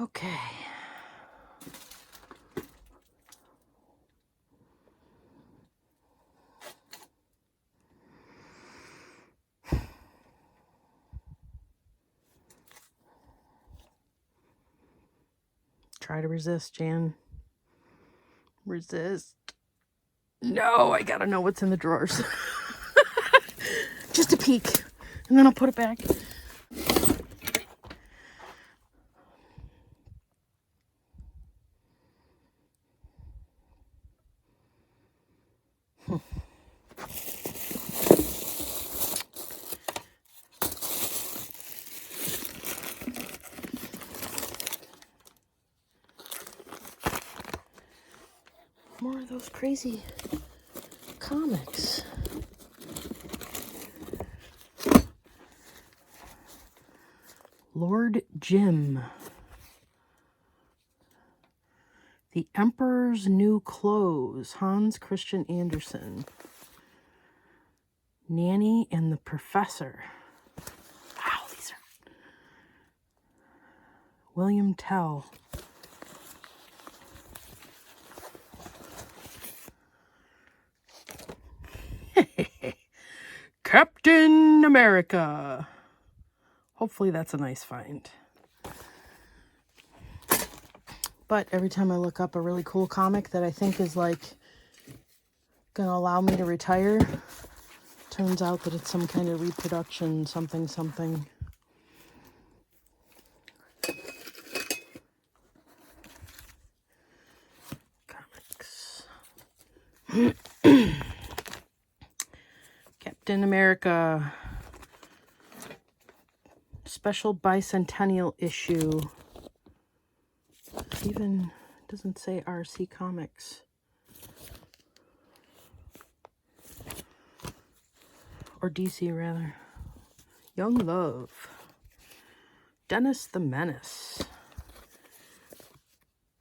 Okay. Try to resist, Jan. Resist. No, I gotta know what's in the drawers. Just a peek. And then I'll put it back. More of those crazy comics. Lord Jim. The Emperor's New Clothes. Hans Christian Andersen. Nanny and the Professor. Wow, these are... William Tell. Captain America. Hopefully that's a nice find. But every time I look up a really cool comic that I think is like gonna allow me to retire, turns out that it's some kind of reproduction, something. Comics. Captain America. Special bicentennial issue. It even doesn't say RC Comics. Or DC, rather. Young Love. Dennis the Menace.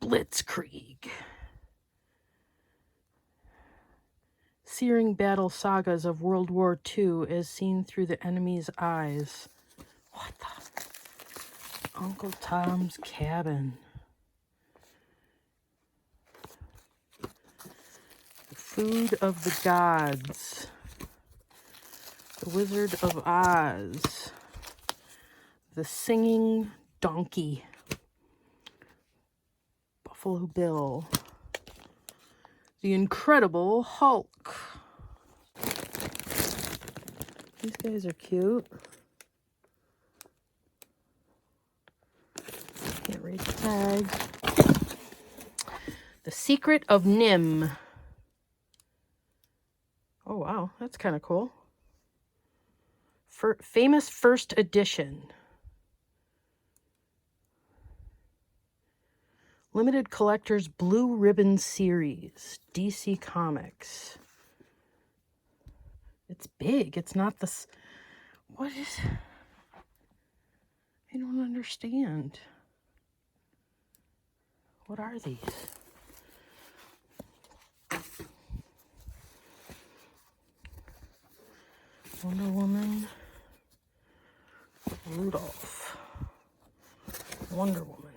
Blitzkrieg. Searing battle sagas of World War II as seen through the enemy's eyes. What the? Uncle Tom's Cabin. The Food of the Gods. The Wizard of Oz. The Singing Donkey. Buffalo Bill. The Incredible Hulk. These guys are cute. Can't read the tag. The Secret of Nim. Oh, wow. That's kind of cool. Famous first edition. Limited Collector's Blue Ribbon Series. DC Comics. It's big. It's not this... What is... I don't understand. What are these? Wonder Woman. Rudolph. Wonder Woman.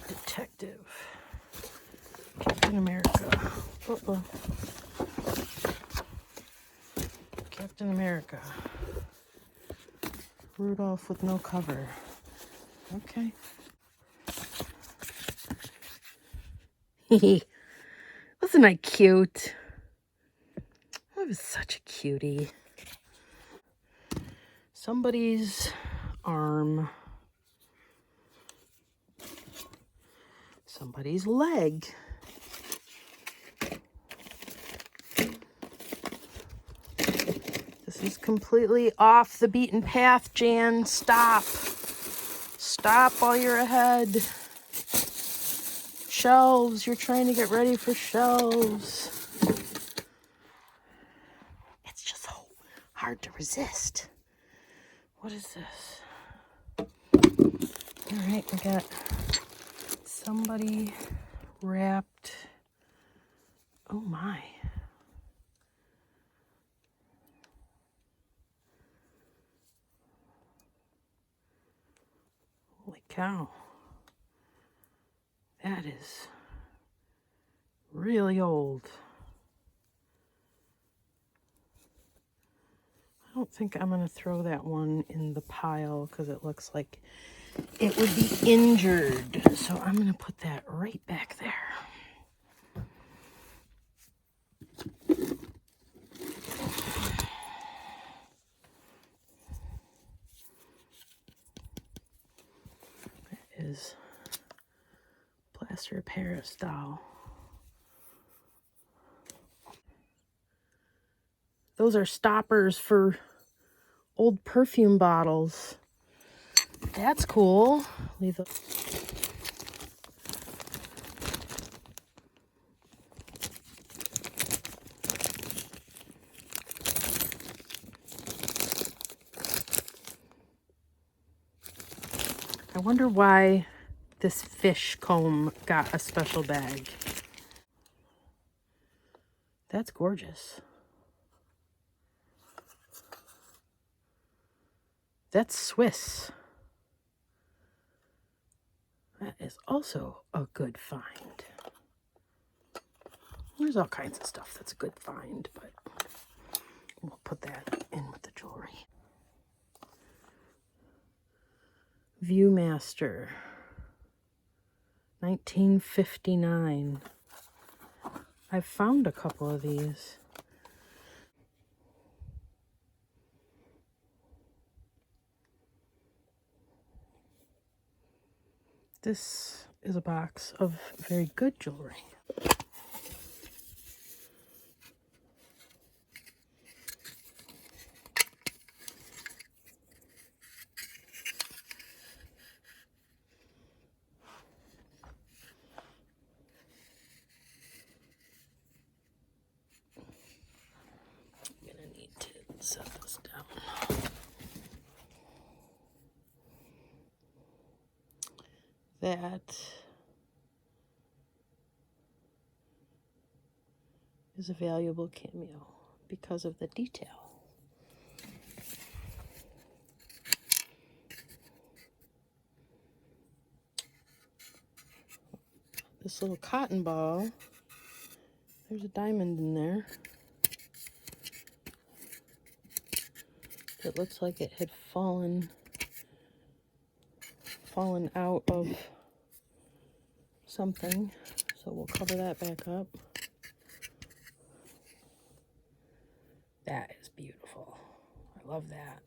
Detective. Captain America. Uh-oh. Captain America. Rudolph with no cover. Okay. Wasn't I cute? I was such a cutie. Somebody's arm. Somebody's leg. This is completely off the beaten path, Jan. Stop. Stop while you're ahead. Shelves. You're trying to get ready for shelves. It's just so hard to resist. What is this? All right, we got somebody wrapped. Oh my. Holy cow. That is really old. I don't think I'm going to throw that one in the pile because it looks like it would be injured. So I'm going to put that right back there. That is plaster of Paris doll. Those are stoppers for old perfume bottles. That's cool. Leave those. I wonder why this fish comb got a special bag. That's gorgeous. That's Swiss. That is also a good find. There's all kinds of stuff that's a good find, but we'll put that in with the jewelry. Viewmaster, 1959. I've found a couple of these. This is a box of very good jewelry. I'm gonna need to set this down. That is a valuable cameo because of the detail. This little cotton ball, there's a diamond in there. It looks like it had fallen out of something, so we'll cover that back up. That is beautiful. I love that.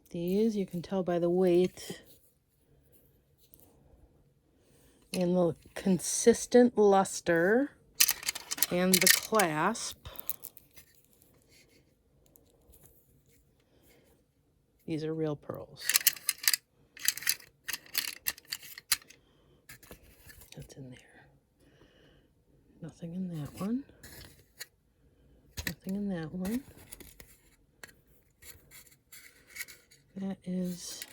These you can tell by the weight and the consistent luster and the clasp. These are real pearls. That's in there. Nothing in that one. Nothing in that one. That is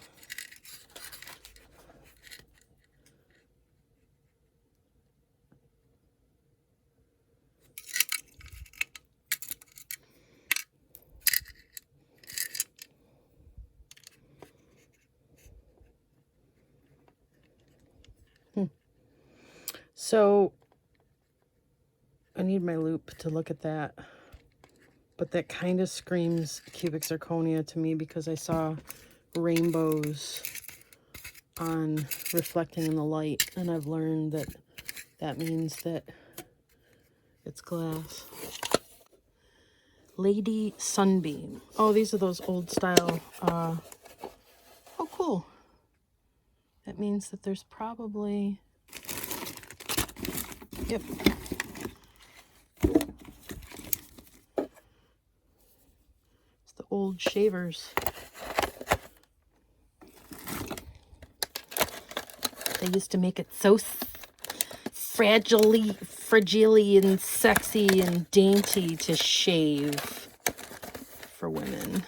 So I need my loop to look at that, but that kind of screams cubic zirconia to me because I saw rainbows on reflecting in the light, and I've learned that that means that it's glass. Lady Sunbeam. Oh, these are those old style. Oh, cool. That means that there's probably... Yep. It's the old shavers. They used to make it so fragile and sexy and dainty to shave for women.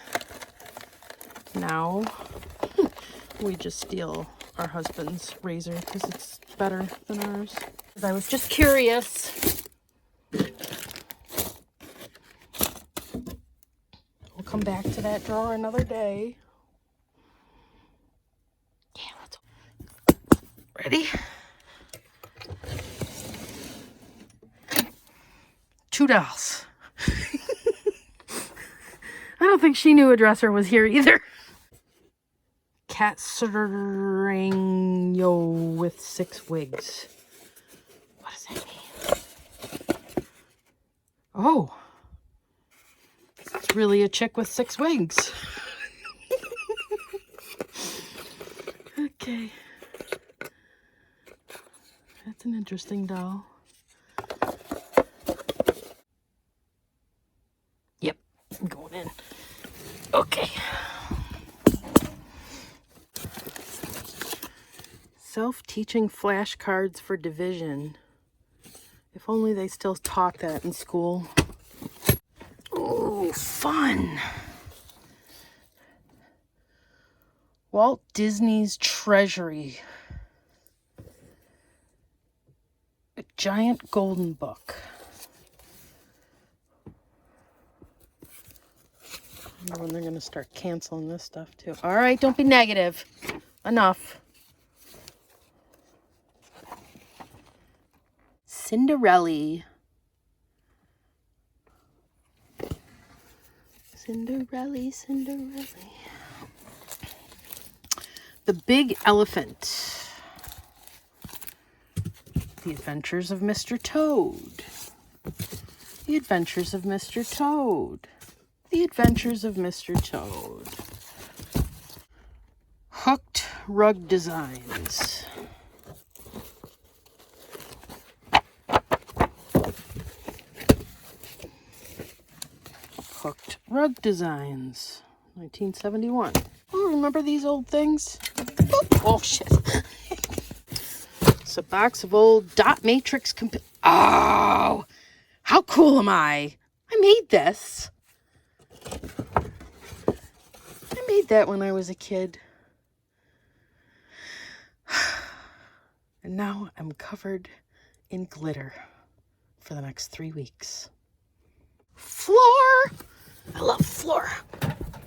Now, we just steal our husband's razor because it's better than ours. I was just curious. We'll come back to that drawer another day. Yeah, let's... Ready? $2. I don't think she knew a dresser was here either. Cat Sereno with 6 wigs. What does that mean? Oh, it's really a chick with 6 wigs. Okay. That's an interesting doll. Yep, I'm going in. Okay. Self-teaching flashcards for division. If only they still taught that in school. Oh, fun. Walt Disney's Treasury. A giant golden book. I wonder when they're going to start canceling this stuff too. All right, don't be negative. Enough. Cinderella. Cinderella, Cinderella. The Big Elephant. The Adventures of Mr. Toad. The Adventures of Mr. Toad. The Adventures of Mr. Toad. Hooked Rug Designs. Hooked Rug Designs, 1971. Oh, remember these old things? Oh, shit. It's a box of old dot matrix. Oh, how cool am I? I made this. I made that when I was a kid. And now I'm covered in glitter for the next 3 weeks. Floor! I love floor.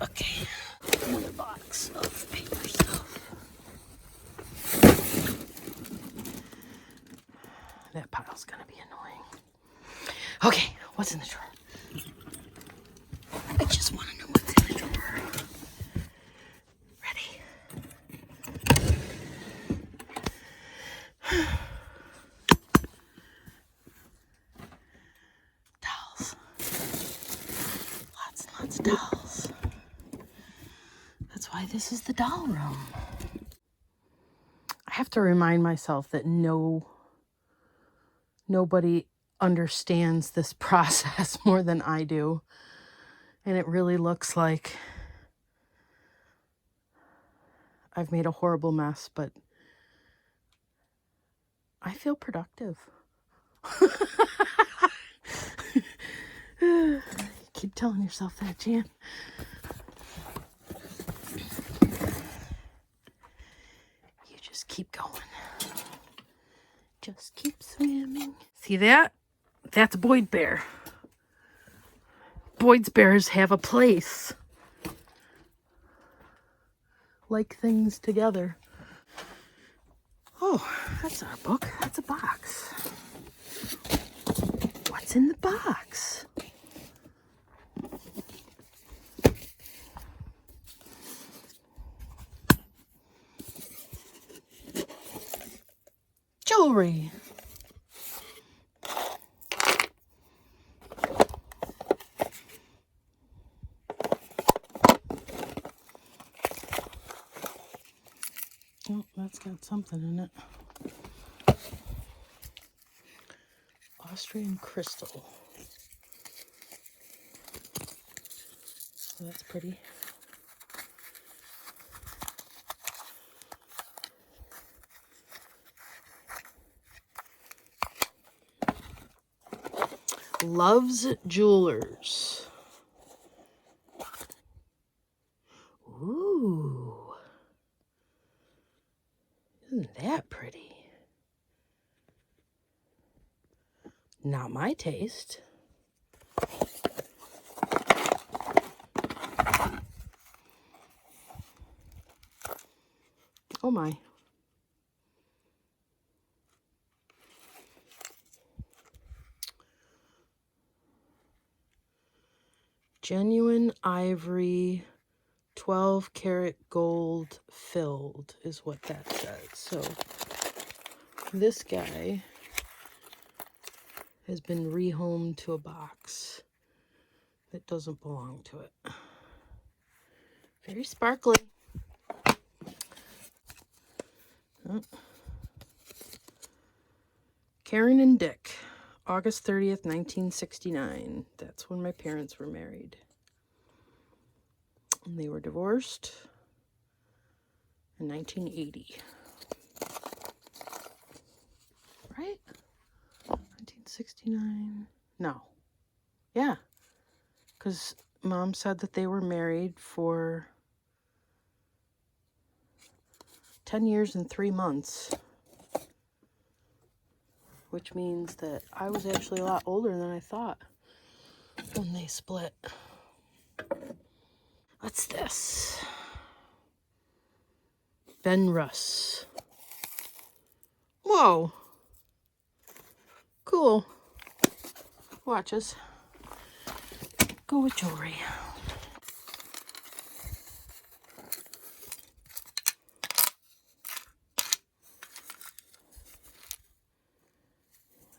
Okay, another box of paper stuff. That pile's gonna be annoying. Okay, what's in the drawer? I just want to know what's in the drawer. Ready? Dolls. Lots and lots of dolls. That's why this is the doll room. I have to remind myself that nobody understands this process more than I do. And it really looks like I've made a horrible mess, but I feel productive. Keep telling yourself that, Jan. You just keep going. Just keep swimming. See that? That's Boyd Bear. Boyd's bears have a place. Like things together. Oh, that's not a book. That's a box. What's in the box? Jewelry. Oh, that's got something in it. Austrian crystal. So that's pretty. Love's Jewelers. Ooh. that pretty? Not my taste. Oh my. Genuine ivory, 12 karat gold filled is what that says. So this guy has been rehomed to a box that doesn't belong to it. Very sparkly. Oh. Karen and Dick, August 30th, 1969. That's when my parents were married. And they were divorced in 1980. Right? 1969? No. Yeah. Because Mom said that they were married for 10 years and 3 months. Which means that I was actually a lot older than I thought when they split. What's this? Ben Russ. Whoa. Cool. Watches. Go with jewelry.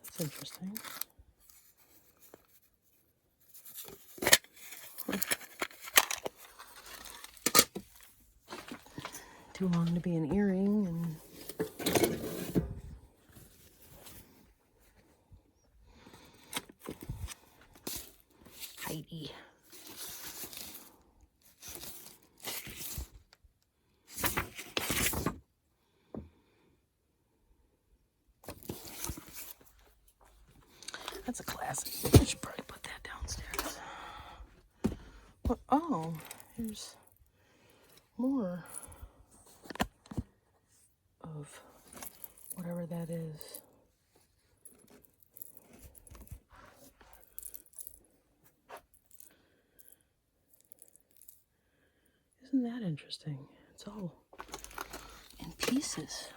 That's interesting. Too long to be an earring and Heidi. That's a classic. I should probably put that downstairs. What? Oh, here's more of whatever that is. Isn't that interesting? It's all in pieces.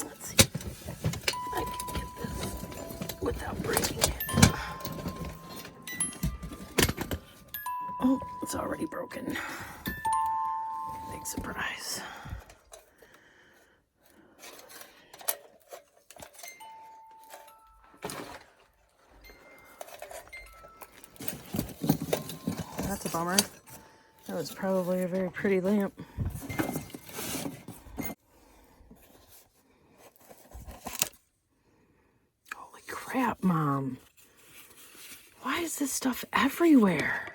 Let's see if I can get this without breaking it. Oh, it's already broken. Big surprise. That's a bummer. That was probably a very pretty lamp. Holy crap, Mom. Why is this stuff everywhere?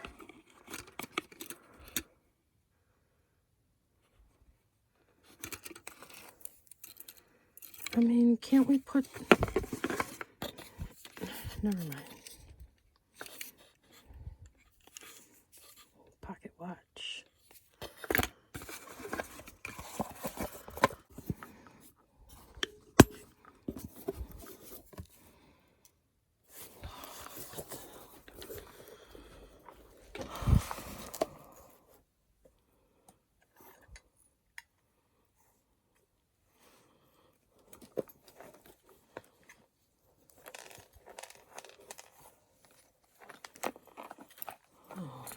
I mean, can't we put... Never mind. Pocket watch.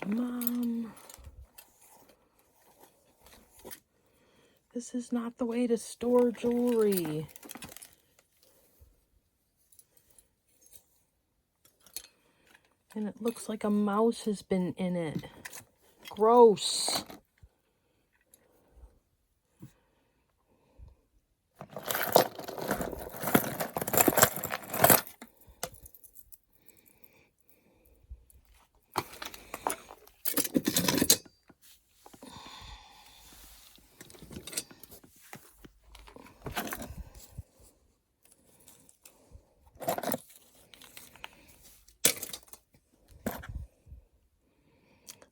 Mom, this is not the way to store jewelry. And it looks like a mouse has been in it. Gross.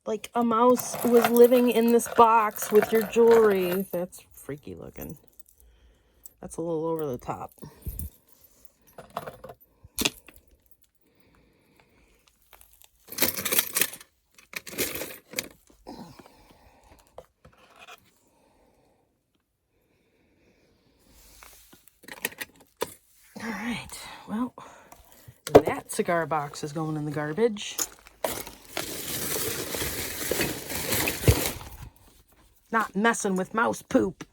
Like a mouse was living in this box with your jewelry. That's freaky looking. That's a little over the top. All right, well, that cigar box is going in the garbage. Not messing with mouse poop.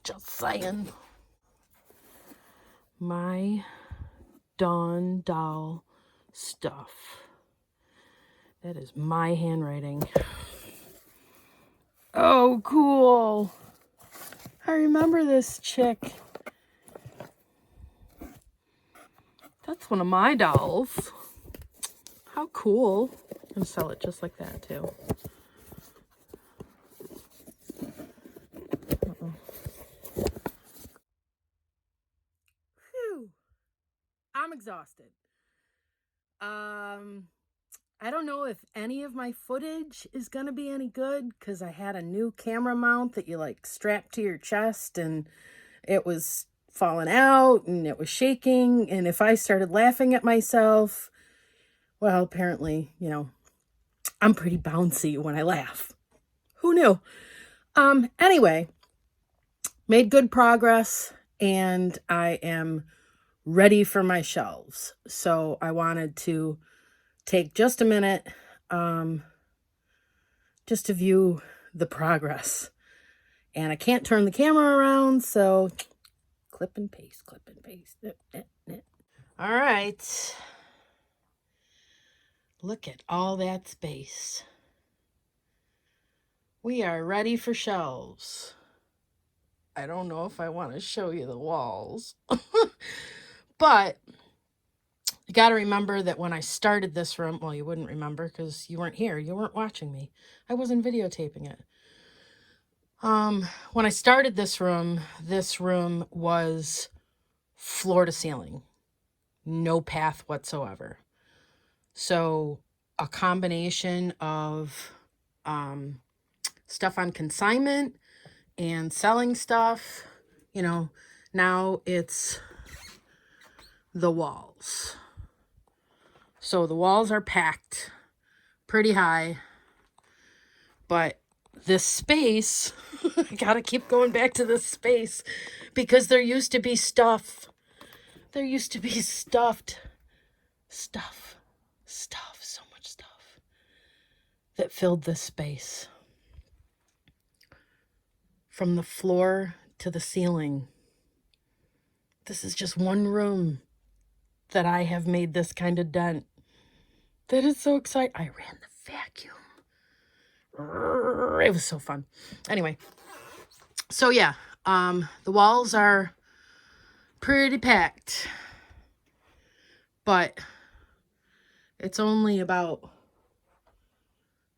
Just saying. My Dawn doll stuff. That is my handwriting. Oh, cool. I remember this chick. That's one of my dolls. How cool. I'm going to sell it just like that, too. Phew. I'm exhausted. I don't know if any of my footage is going to be any good because I had a new camera mount that you like strap to your chest and it was falling out and it was shaking. And if I started laughing at myself, well, apparently, you know, I'm pretty bouncy when I laugh. Who knew? Anyway, made good progress and I am ready for my shelves. So I wanted to take just a minute just to view the progress. And I can't turn the camera around, so clip and paste, clip and paste. All right. Look at all that space. We are ready for shelves. I don't know if I want to show you the walls. But you got to remember that when I started this room, well, you wouldn't remember because you weren't here. You weren't watching me. I wasn't videotaping it. When I started this room was floor to ceiling. No path whatsoever. So a combination of stuff on consignment and selling stuff, you know, now it's the walls. So the walls are packed pretty high, but this space, I gotta keep going back to this space because there used to be stuff. There used to be stuff, so much stuff that filled this space. From the floor to the ceiling. This is just one room that I have made this kind of dent. That is so exciting. I ran the vacuum. It was so fun. Anyway, so yeah, the walls are pretty packed, but it's only about,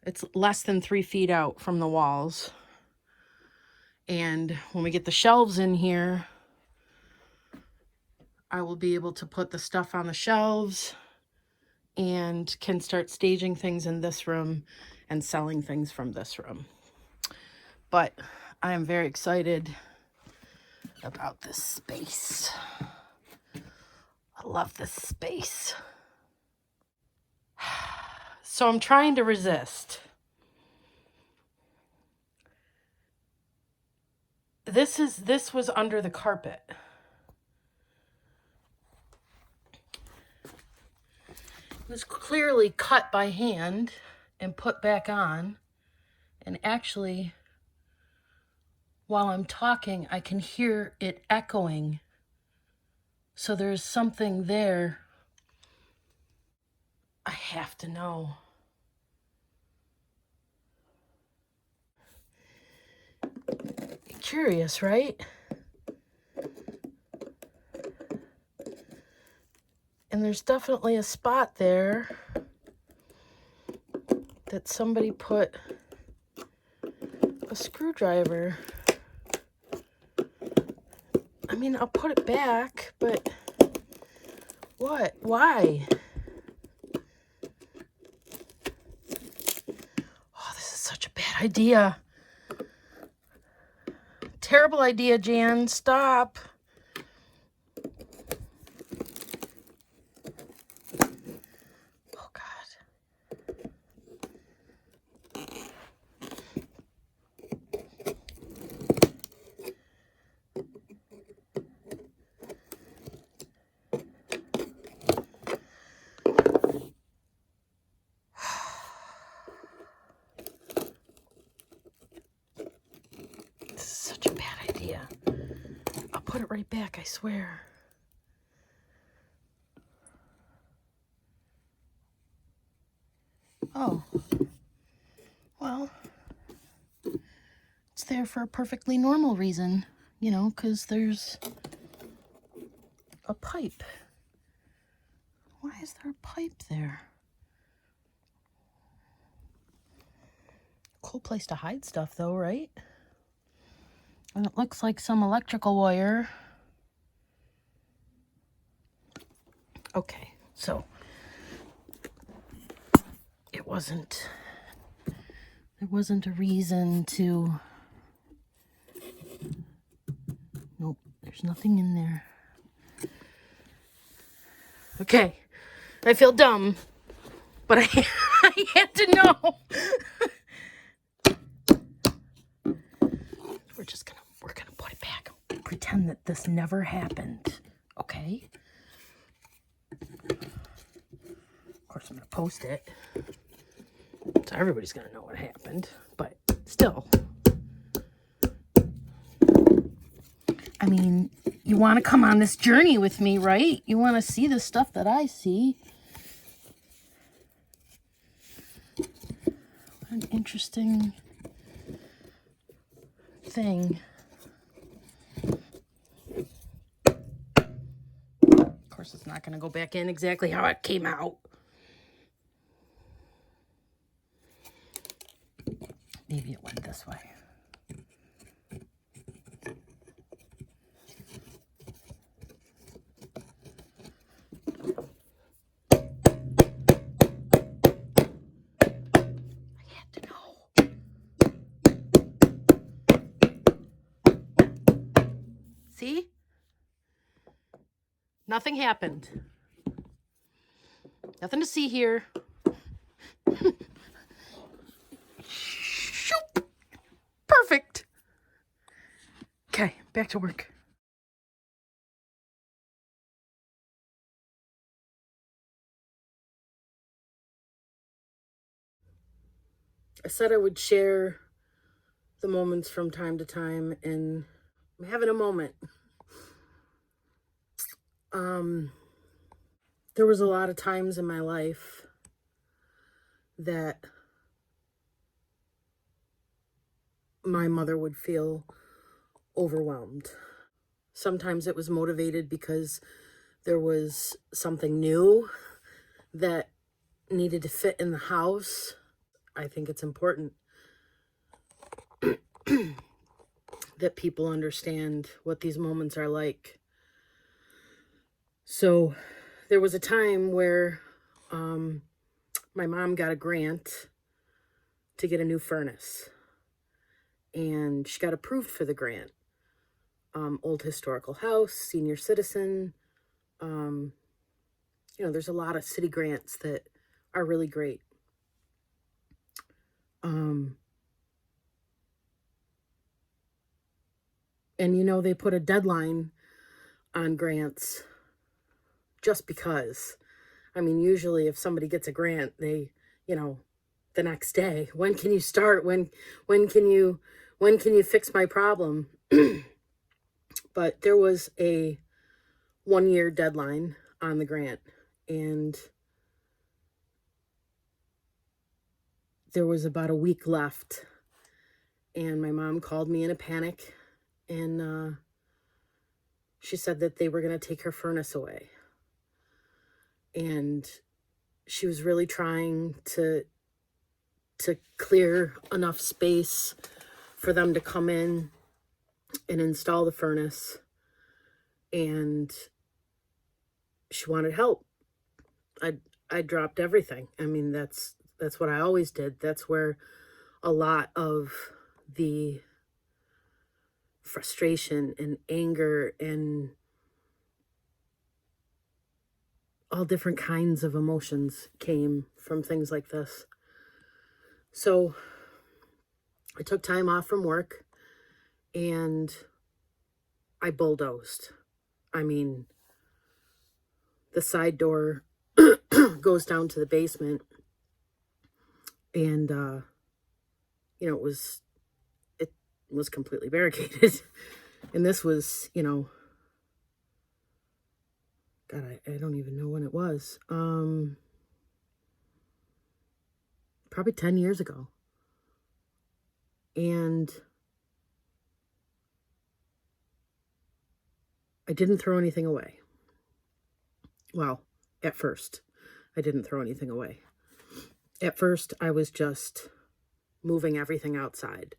it's less than 3 feet out from the walls. And when we get the shelves in here, I will be able to put the stuff on the shelves and can start staging things in this room and selling things from this room. But I am very excited about this space. I love this space. So I'm trying to resist. This was under the carpet. It was clearly cut by hand and put back on. And actually, while I'm talking, I can hear it echoing. So there's something there. I have to know. Curious, right? And there's definitely a spot there that somebody put a screwdriver. I mean, I'll put it back, but what? Why? idea. Terrible idea, Jan. Stop. Oh, God. This is such a bad idea. I'll put it right back, I swear. Oh. Well, it's there for a perfectly normal reason, you know, because there's a pipe. Why is there a pipe there? Cool place to hide stuff, though, right? And it looks like some electrical wire. Okay, so there wasn't a reason to. Nope, there's nothing in there. Okay, I feel dumb, but I had to know. We're gonna put it back. Pretend that this never happened, okay? Of course, I'm gonna post it, so everybody's gonna know what happened, but still. I mean, you want to come on this journey with me, right? You want to see the stuff that I see. What an interesting thing. Of course, it's not going to go back in exactly how it came out. Maybe it went this way. See? Nothing happened. Nothing to see here. Shoop. Perfect. Okay, back to work. I said I would share the moments from time to time, and I'm having a moment. There was a lot of times in my life that my mother would feel overwhelmed. Sometimes it was motivated because there was something new that needed to fit in the house. I think it's important that people understand what these moments are like. So there was a time where my mom got a grant to get a new furnace, and she got approved for the grant. Old historical house, senior citizen. There's a lot of city grants that are really great. And they put a deadline on grants just because. I mean, usually if somebody gets a grant, they, the next day, when can you start? When can you fix my problem? But there was a 1-year deadline on the grant, and there was about a week left, and my mom called me in a panic, and she said that they were going to take her furnace away. And she was really trying to clear enough space for them to come in and install the furnace. And she wanted help. I dropped everything. I mean, that's what I always did. That's where a lot of the frustration and anger and all different kinds of emotions came from things like this. So I took time off from work and I bulldozed. I mean, the side door goes down to the basement, and it was completely barricaded. And this was, God, I don't even know when it was. Probably 10 years ago. And I didn't throw anything away. Well, at first, I didn't throw anything away. At first, I was just moving everything outside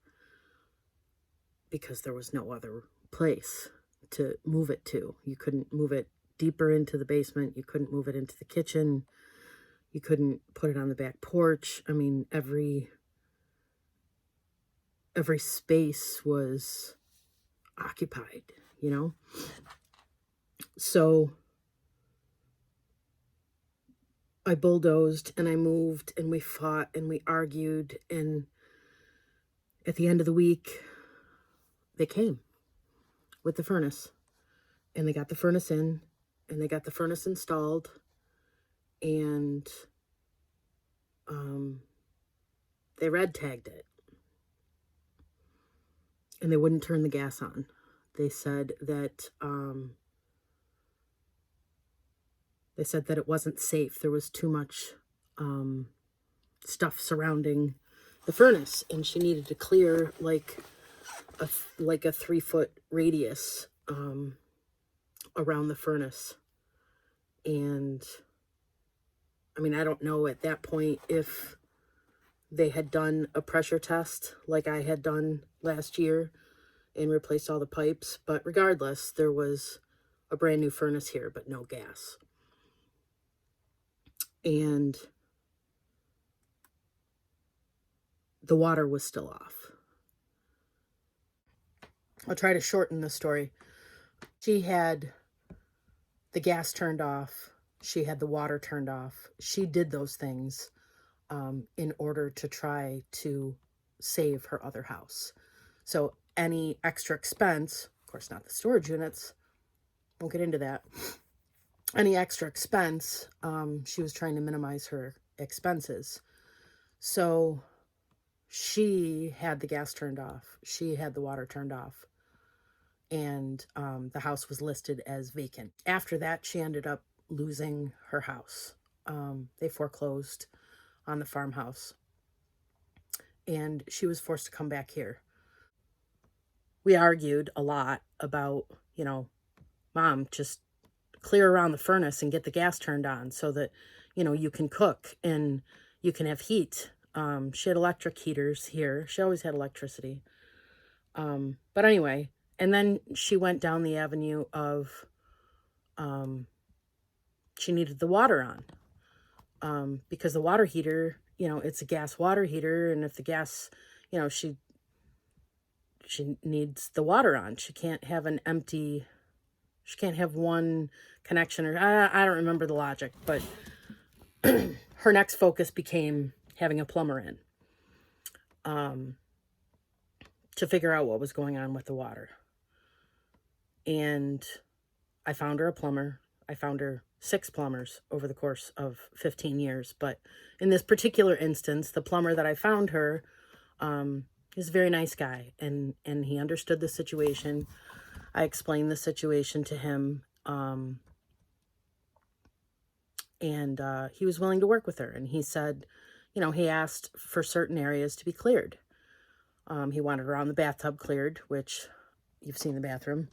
because there was no other place to move it to. You couldn't move it deeper into the basement. You couldn't move it into the kitchen. You couldn't put it on the back porch. I mean, every space was occupied, So I bulldozed and I moved and we fought and we argued, and at the end of the week, they came with the furnace, and they got the furnace in, and they got the furnace installed, and they red tagged it, and they wouldn't turn the gas on. They said that it wasn't safe. There was too much stuff surrounding the furnace, and she needed to clear like a 3-foot radius around the furnace. And I mean, I don't know at that point if they had done a pressure test like I had done last year and replaced all the pipes, but regardless, there was a brand new furnace here, but no gas. And the water was still off. I'll try to shorten the story. She had the gas turned off. She had the water turned off. She did those things in order to try to save her other house. So any extra expense, of course not the storage units, won't get into that. Any extra expense, she was trying to minimize her expenses. So she had the gas turned off. She had the water turned off. And the house was listed as vacant. After that, she ended up losing her house. They foreclosed on the farmhouse. And she was forced to come back here. We argued a lot about, Mom, just clear around the furnace and get the gas turned on so that, you can cook and you can have heat. She had electric heaters here. She always had electricity. But anyway, and then she went down the avenue of she needed the water on because the water heater, it's a gas water heater. And if the gas, she needs the water on. She can't have she can't have one connection, or I don't remember the logic, but her next focus became having a plumber in to figure out what was going on with the water. And I found her a plumber. I found her 6 plumbers over the course of 15 years. But in this particular instance, the plumber that I found her is a very nice guy. And he understood the situation. I explained the situation to him. And he was willing to work with her. And he said, he asked for certain areas to be cleared. He wanted around the bathtub cleared, which you've seen the bathroom.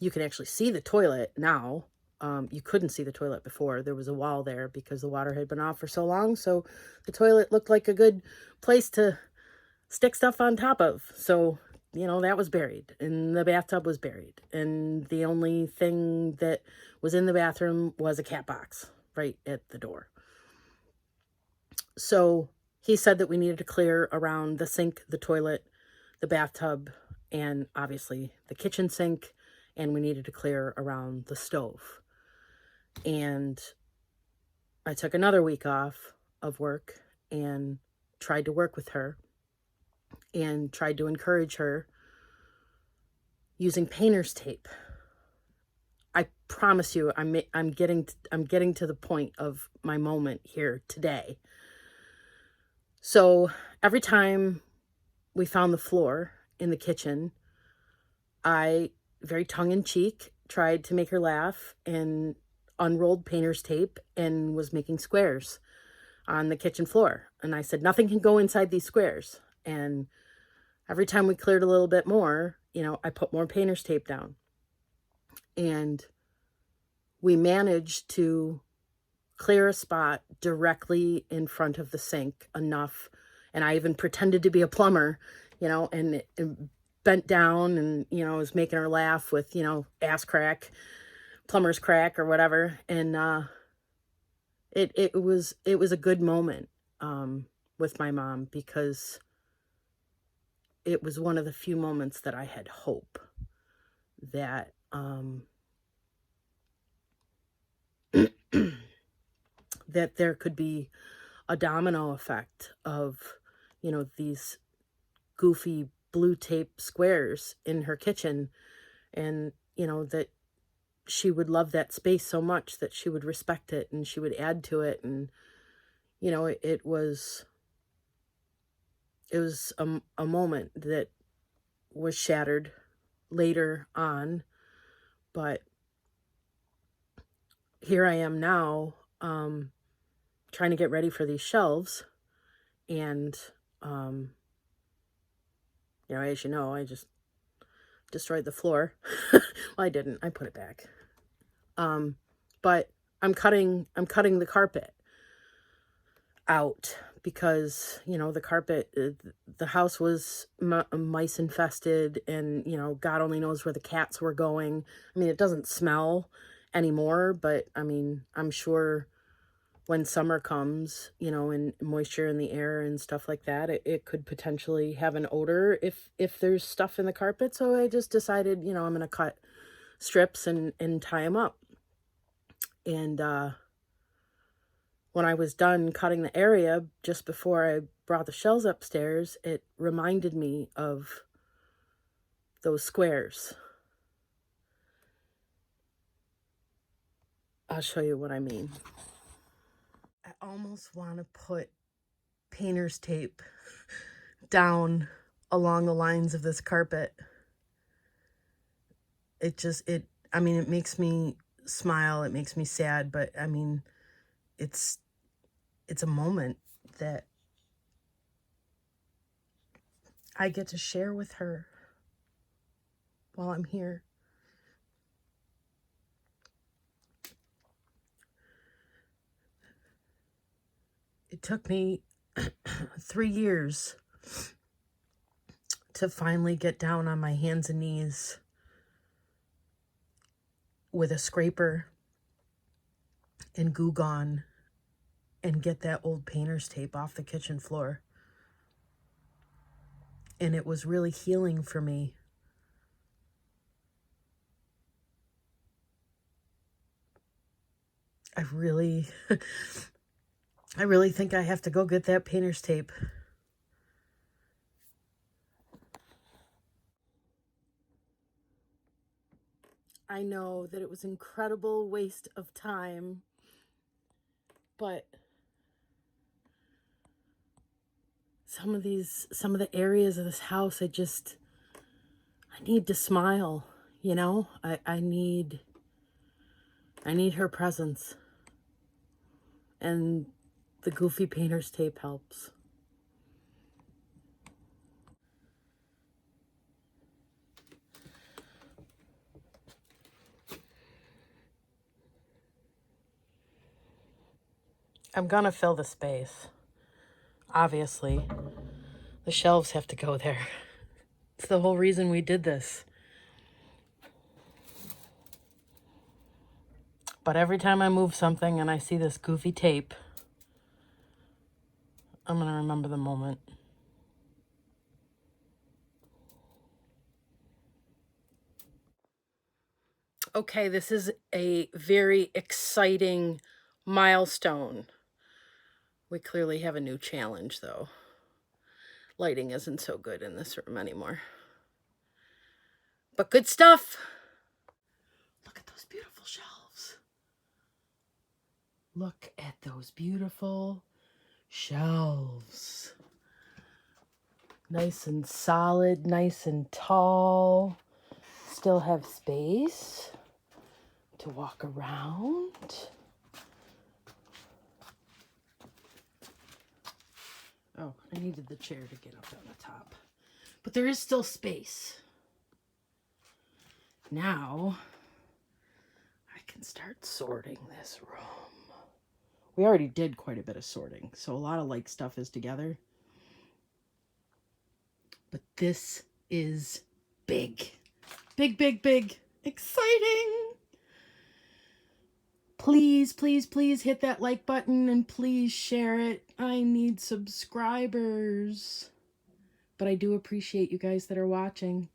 You can actually see the toilet now. You couldn't see the toilet before. There was a wall there because the water had been off for so long. So the toilet looked like a good place to stick stuff on top of. So, that was buried. And the bathtub was buried. And the only thing that was in the bathroom was a cat box right at the door. So he said that we needed to clear around the sink, the toilet, the bathtub, and obviously the kitchen sink, and we needed to clear around the stove. And I took another week off of work and tried to work with her and tried to encourage her using painter's tape. I promise you, I'm getting to the point of my moment here today. So every time we found the floor in the kitchen, I, very tongue-in-cheek, tried to make her laugh and unrolled painter's tape and was making squares on the kitchen floor. And I said, nothing can go inside these squares. And every time we cleared a little bit more, you know, I put more painter's tape down. And we managed to clear a spot directly in front of the sink enough. And I even pretended to be a plumber, you know, and bent down and, you know, was making her laugh with, you know, ass crack, plumber's crack or whatever. And it was a good moment with my mom, because it was one of the few moments that I had hope that that there could be a domino effect of, you know, these goofy blue tape squares in her kitchen, and, you know, that she would love that space so much that she would respect it and she would add to it. And, you know, it was a moment that was shattered later on, but here I am now, trying to get ready for these shelves. And, you know, as you know, I just destroyed the floor. Well, I didn't. I put it back. But I'm cutting the carpet out because, you know, the carpet, the house was mice infested, and, you know, God only knows where the cats were going. I mean, it doesn't smell anymore, but I mean, I'm sure when summer comes, you know, and moisture in the air and stuff like that, it could potentially have an odor if there's stuff in the carpet. So I just decided, you know, I'm going to cut strips and tie them up. And when I was done cutting the area, just before I brought the shelves upstairs, it reminded me of those squares. I'll show you what I mean. I almost want to put painter's tape down along the lines of this carpet. I mean, it makes me smile, it makes me sad, but I mean, it's a moment that I get to share with her while I'm here. It took me 3 years to finally get down on my hands and knees with a scraper and Goo Gone and get that old painter's tape off the kitchen floor. And it was really healing for me. I really think I have to go get that painter's tape. I know that it was an incredible waste of time, but some of the areas of this house, I need to smile, you know? I need her presence. And the goofy painter's tape helps. I'm gonna fill the space. Obviously, the shelves have to go there. It's the whole reason we did this. But every time I move something and I see this goofy tape, I'm going to remember the moment. Okay, this is a very exciting milestone. We clearly have a new challenge, though. Lighting isn't so good in this room anymore. But good stuff. Look at those beautiful shelves. Look at those beautiful shelves. Nice and solid, nice and tall. Still have space to walk around. Oh, I needed the chair to get up on the top. But there is still space. Now, I can start sorting this room. We already did quite a bit of sorting, so a lot of like stuff is together. But this is big. Big, big, big. Exciting. Please, please, please hit that like button and please share it. I need subscribers. But I do appreciate you guys that are watching.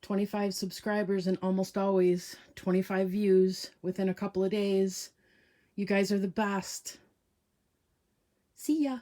25 subscribers and almost always 25 views within a couple of days. You guys are the best. See ya.